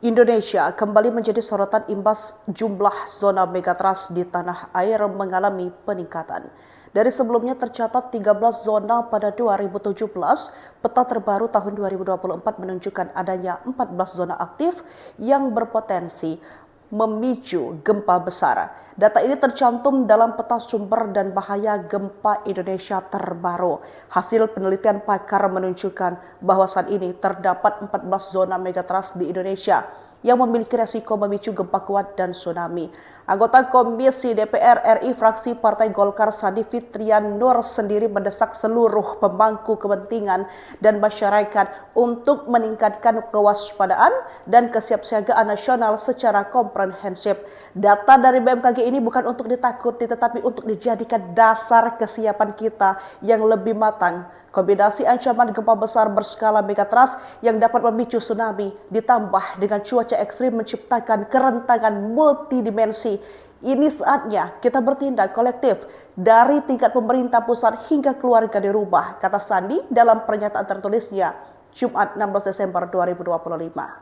Indonesia kembali menjadi sorotan imbas jumlah zona megatrust di tanah air mengalami peningkatan. Dari sebelumnya tercatat 13 zona pada 2017, peta terbaru tahun 2024 menunjukkan adanya 14 zona aktif yang berpotensi memicu gempa besar. Data ini tercantum dalam peta sumber dan bahaya gempa Indonesia terbaru. Hasil penelitian pakar menunjukkan bahwa saat ini terdapat 14 zona megatrust di Indonesia yang memiliki resiko memicu gempa kuat dan tsunami. Anggota Komisi DPR RI fraksi Partai Golkar Sandi Fitrian Nur sendiri mendesak seluruh pemangku kepentingan dan masyarakat untuk meningkatkan kewaspadaan dan kesiapsiagaan nasional secara komprehensif. Data dari BMKG ini bukan untuk ditakuti tetapi untuk dijadikan dasar kesiapan kita yang lebih matang. Kombinasi ancaman gempa besar berskala megatrust yang dapat memicu tsunami ditambah dengan cuaca ekstrim menciptakan kerentanan multidimensi. Ini saatnya kita bertindak kolektif dari tingkat pemerintah pusat hingga keluarga di rumah, kata Sandi dalam pernyataan tertulisnya Jumat 16 Desember 2025.